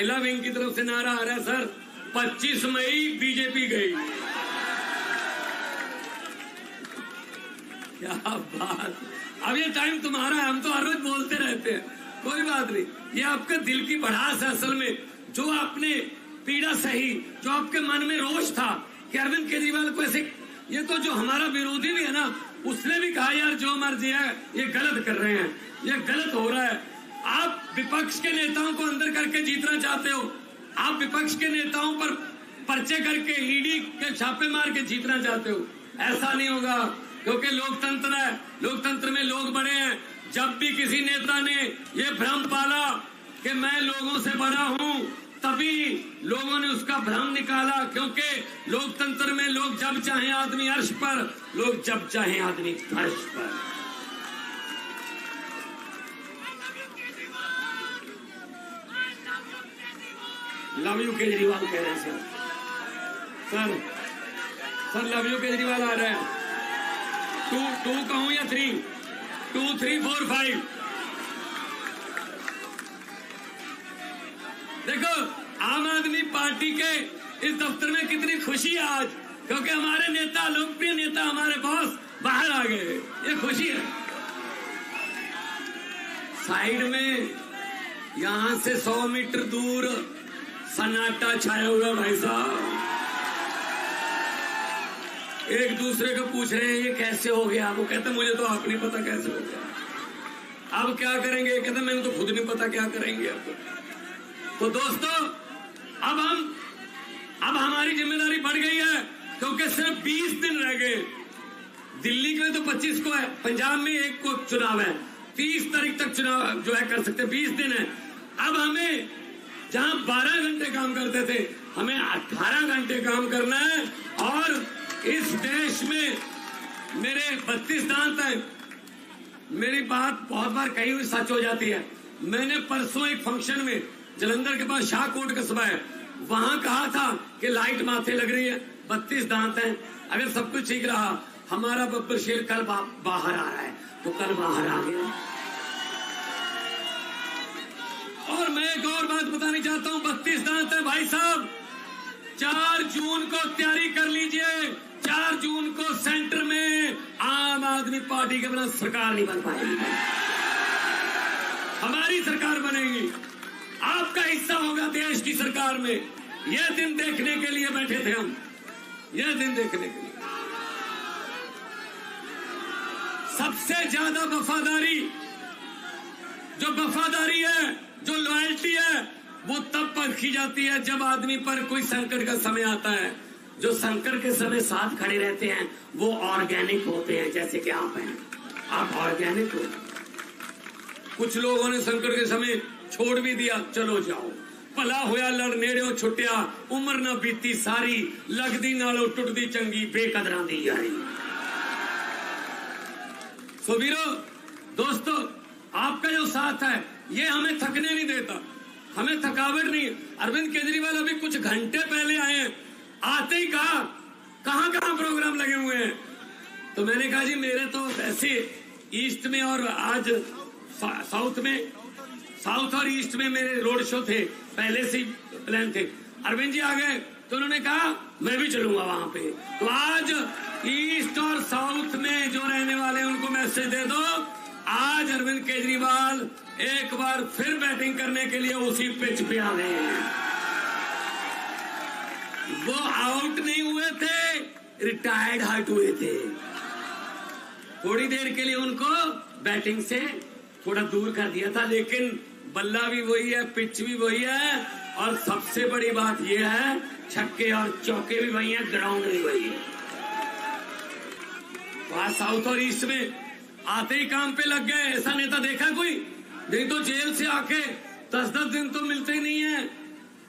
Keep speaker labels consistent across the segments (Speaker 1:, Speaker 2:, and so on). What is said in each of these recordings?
Speaker 1: महिला विंग की तरफ से नारा आ रहा है सर 25 मई बीजेपी गई। क्या बात, अब ये टाइम तुम्हारा है, हम तो हर रोज बोलते रहते हैं, कोई बात नहीं। ये आपके दिल की भड़ास है असल में, जो आपने पीड़ा सही, जो आपके मन में रोष था कि अरविंद केजरीवाल को ऐसे, ये तो जो हमारा विरोधी भी है ना, उसने भी कहा यार जो मर्जी है ये गलत कर रहे हैं, ये गलत हो रहा है। आप विपक्ष के नेताओं को अंदर करके जीतना चाहते हो, आप विपक्ष के नेताओं पर पर्चे करके ईडी के छापे मार के जीतना चाहते हो, ऐसा नहीं होगा, क्योंकि लोकतंत्र है, लोकतंत्र में लोग बड़े हैं। जब भी किसी नेता ने ये भ्रम पाला कि मैं लोगों से बड़ा हूं, तभी लोगों ने उसका भ्रम निकाला, क्योंकि लोकतंत्र में लोग जब चाहे आदमी अर्श पर, लोग जब चाहे आदमी फर्श पर। लव यू केजरीवाल कह रहे हैं sir, sir love you Kejriwal आ रहे हैं। टू कहूं या 3? 2 3 4 5। देखो आम आदमी पार्टी के इस दफ्तर में कितनी खुशी है आज, क्योंकि हमारे नेता, लोकप्रिय नेता, हमारे बॉस बाहर आ गए, ये खुशी है। साइड में यहां से 100 मीटर दूर सन्नाटा छाया हुआ भाई साहब, एक दूसरे को पूछ रहे हैं ये कैसे हो गया। वो कहते मुझे तो आप नहीं पता कैसे हो गया, अब क्या करेंगे, कहते मैंने तो खुद नहीं पता क्या करेंगे अब। तो दोस्तों अब हमारी जिम्मेदारी बढ़ गई है, क्योंकि सिर्फ 20 दिन रह गए। दिल्ली के तो 25 को है, पंजाब में 1 को चुनाव है, 30 तारीख तक चुनाव जो है कर सकते, 20 दिन है। अब हमें जहां 12 घंटे काम करते थे, हमें 18 घंटे काम करना है। और इस देश में मेरे 32 दांत हैं, मेरी बात बहुत बार कही हुई सच हो जाती है। मैंने परसों एक फंक्शन में, जलंधर के पास शाहकोट कस्बा है, वहां कहा था कि लाइट माथे लग रही है, 32 दांत हैं, अगर सब कुछ ठीक रहा, हमारा बब्बर शेर कल बाहर आ रहा है, तो कल बाहर आ गया। और मैं एक और बात बतानी चाहता हूं, 32 दांत है भाई साहब। 4 जून को तैयारी कर लीजिए, 4 जून को सेंटर में आम आदमी पार्टी के बिना सरकार नहीं बन पाएगी, हमारी सरकार बनेगी, आपका हिस्सा होगा देश की सरकार में। यह दिन देखने के लिए बैठे थे हम, यह दिन देखने के लिए। सबसे ज्यादा वफादारी, जो वफादारी है, जो लॉयल्टी है, वो तब परखी जाती है जब आदमी पर कोई संकट का समय आता है। जो संकट के समय साथ खड़े रहते हैं वो ऑर्गेनिक होते हैं, जैसे कि आप हैं, आप ऑर्गेनिक हो। कुछ लोगों ने संकट के समय छोड़ भी दिया, चलो जाओ, भला होया लड़ नेड़े छुट्टिया, उम्र ना बीती सारी, लगदी नालों टुटदी चंगी, बेकदरां दी यारी। सो वीरो, दोस्तों, आपका जो साथ है ये हमें थकने नहीं देता, हमें थकावट नहीं है। अरविंद केजरीवाल अभी कुछ घंटे पहले आए हैं, आते ही कहां प्रोग्राम लगे हुए हैं। तो मैंने कहा जी मेरे तो ऐसे ईस्ट में और आज साउथ और ईस्ट में मेरे रोड शो थे, पहले से प्लान थे। अरविंद जी आ गए तो उन्होंने कहा मैं भी चलूंगा वहां पे। तो आज ईस्ट और साउथ में जो रहने वाले हैं उनको मैसेज दे दो, आज अरविंद केजरीवाल एक बार फिर बैटिंग करने के लिए उसी पिच पे आ गए हैं। वो आउट नहीं हुए थे, रिटायर्ड हट हुए थे। थोड़ी देर के लिए उनको बैटिंग से थोड़ा दूर कर दिया था, लेकिन बल्ला भी वही है, पिच भी वही है, और सबसे बड़ी बात यह है छक्के और चौके भी वही है, ग्राउंड भी वही है। वहां साउथ और ईस्ट में आते ही काम पे लग गए। ऐसा नेता देखा कोई? नहीं तो जेल से आके 10-10 दिन तो मिलते ही नहीं है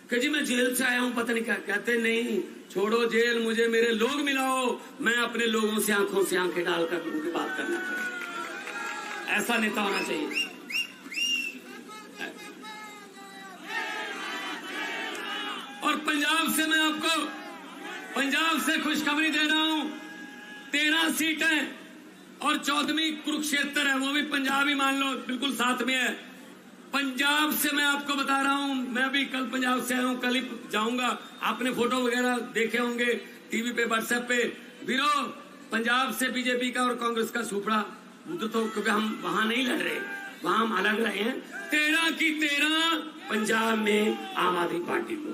Speaker 1: कि जी मैं जेल से आया हूं, पता नहीं क्या कहते। नहीं, छोड़ो जेल, मुझे मेरे लोग मिलाओ, मैं अपने लोगों से आंखों से आंखें डालकर उनकी बात करना चाहिए। ऐसा नेता होना चाहिए। और पंजाब से मैं आपको पंजाब से खुशखबरी दे रहा हूं, 13 सीटें और 14वीं कुरुक्षेत्र है, वो भी पंजाब ही मान लो, बिल्कुल साथ में है। पंजाब से मैं आपको बता रहा हूं, मैं भी कल पंजाब से आया हूं, कल ही जाऊंगा। आपने फोटो वगैरह देखे होंगे टीवी पे, व्हाट्सएप पे। वीरो, पंजाब से बीजेपी का और कांग्रेस का सुपड़ा उधर, तो क्योंकि हम वहां नहीं लड़ रहे, वहां हम अलग रहे हैं। 13 की 13 पंजाब में आम आदमी पार्टी को।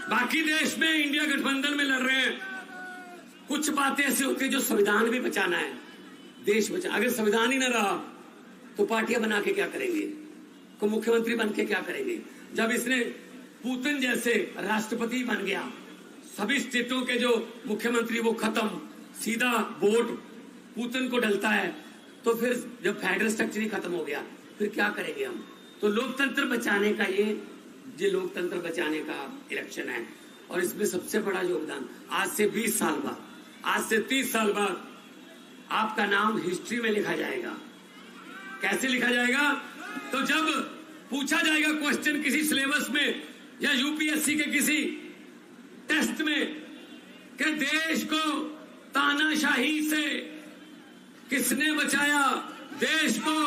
Speaker 1: बाकी देश में इंडिया गठबंधन में लड़ रहे हैं। कुछ बातें ऐसी होती है जो संविधान भी बचाना है, देश बचा। अगर संविधान ही ना रहा तो पार्टियां बना के क्या करेंगे, को मुख्यमंत्री बन के क्या करेंगे। जब इसने पुतिन जैसे राष्ट्रपति बन गया, सभी स्टेटों के जो मुख्यमंत्री वो खत्म, सीधा वोट पुतिन को डलता है, तो फिर जब फेडरल स्ट्रक्चर ही खत्म हो गया, फिर क्या करेंगे हम। तो लोकतंत्र बचाने का ये लोकतंत्र बचाने का इलेक्शन है। और इसमें सबसे बड़ा योगदान, आज से 20 साल बाद, आज से 30 साल बाद आपका नाम हिस्ट्री में लिखा जाएगा। कैसे लिखा जाएगा? तो जब पूछा जाएगा क्वेश्चन किसी सिलेबस में या यूपीएससी के किसी टेस्ट में कि देश को तानाशाही से किसने बचाया, देश को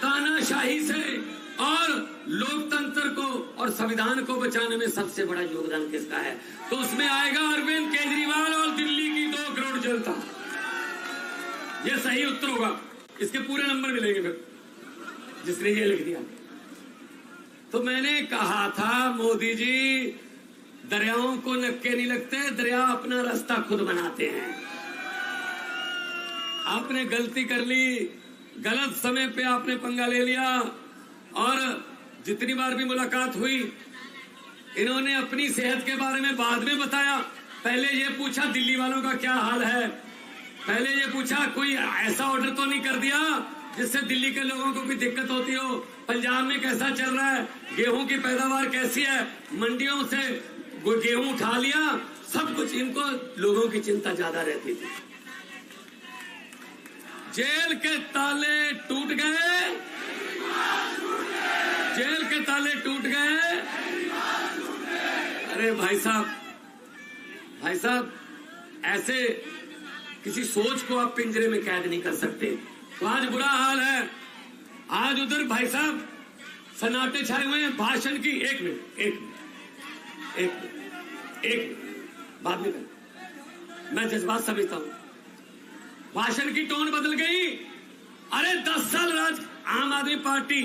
Speaker 1: तानाशाही से और लोकतंत्र को और संविधान को बचाने में सबसे बड़ा योगदान किसका है, तो उसमें आएगा अरविंद केजरीवाल और दिल्ली की 2 करोड़ जनता। यह सही उत्तर होगा। इसके पूरे नंबर मिलेंगे फिर जिसने ये लिख दिया। तो मैंने कहा था, मोदी जी, दरियाओं को नक्के नहीं लगते, दरिया अपना रास्ता खुद बनाते हैं। आपने गलती कर ली, गलत समय पे आपने पंगा ले लिया। और जितनी बार भी मुलाकात हुई, इन्होंने अपनी सेहत के बारे में बाद में बताया। पहले ये पूछा दिल्ली वालों का क्या हाल है, पहले ये पूछा कोई ऐसा ऑर्डर तो नहीं कर दिया जिससे दिल्ली के लोगों को कोई दिक्कत होती हो, पंजाब में कैसा चल रहा है, गेहूं की पैदावार कैसी है, मंडियों से गेहूं उठा लिया, सब कुछ। इनको लोगों की चिंता ज्यादा रहती थी। जेल के ताले टूट गए, जेल के ताले टूट गए। अरे भाई साहब, ऐसे किसी सोच को आप पिंजरे में कैद नहीं कर सकते। तो आज बुरा हाल है। आज उधर भाई साहब सन्नाटे छाए हुए हैं भाषण की। एक मिनट बाद में मैं जज्बात समझता हूं। भाषण की टोन बदल गई। अरे 10 साल राज आम आदमी पार्टी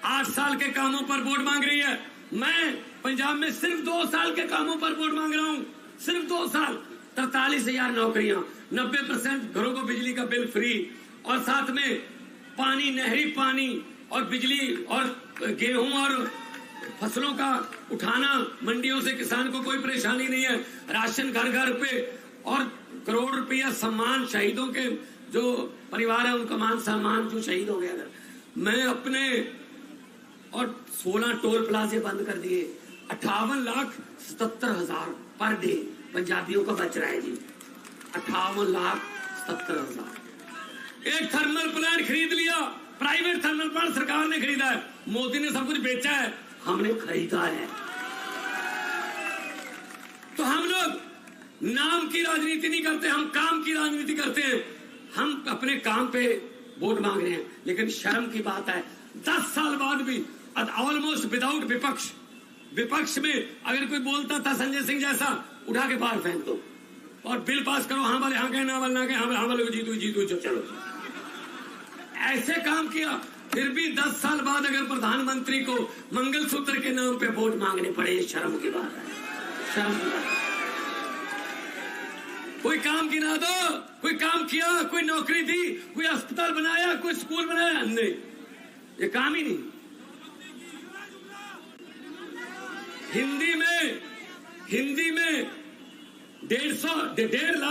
Speaker 1: 8 साल के कामों पर वोट मांग रही है। मैं पंजाब में सिर्फ 2 साल के कामों पर वोट मांग रहा हूं, सिर्फ 2 साल। 43,000 नौकरियां, 90% घरों को बिजली का बिल फ्री, और साथ में पानी, नहरी पानी और बिजली और गेहूं और फसलों का उठाना, मंडियों से किसान को कोई परेशानी नहीं है, राशन घर घर पे, और करोड़ रुपया सम्मान शहीदों के जो परिवार है उनका मान सम्मान जो शहीद हो गया। अगर मैं अपने और 16 टोल प्लाजे बंद कर दिए, 58,77,000 पर डे पंजाबियों का बच रहा है जी। 58,77,000। एक थर्मल प्लांट खरीद लिया, प्राइवेट थर्मल प्लांट सरकार ने खरीदा है, मोदी ने सब कुछ बेचा है, हमने खरीदा है। तो हम लोग नाम की राजनीति नहीं करते, हम काम की राजनीति करते हैं। हम अपने काम पे वोट मांग रहे हैं, लेकिन शर्म की बात है 10 साल बाद भी ऑलमोस्ट विदाउट विपक्ष में अगर कोई बोलता था संजय सिंह जैसा, उठा के बाहर फेंक दो और बिल पास करो। हाँ वाले हाँ कहे, ना वाले ना कहे, हाँ वाले को जीतो चलो। ऐसे काम किया, फिर भी 10 साल बाद अगर प्रधानमंत्री को मंगलसूत्र के नाम पे वोट मांगने पड़े, ये शर्म की बात है, शर्म की बात है। कोई काम गिना दो, कोई काम किया, कोई नौकरी दी, कोई अस्पताल बनाया, कोई स्कूल बनाया, नहीं, ये काम ही नहीं। हिंदी में 1.5 लाख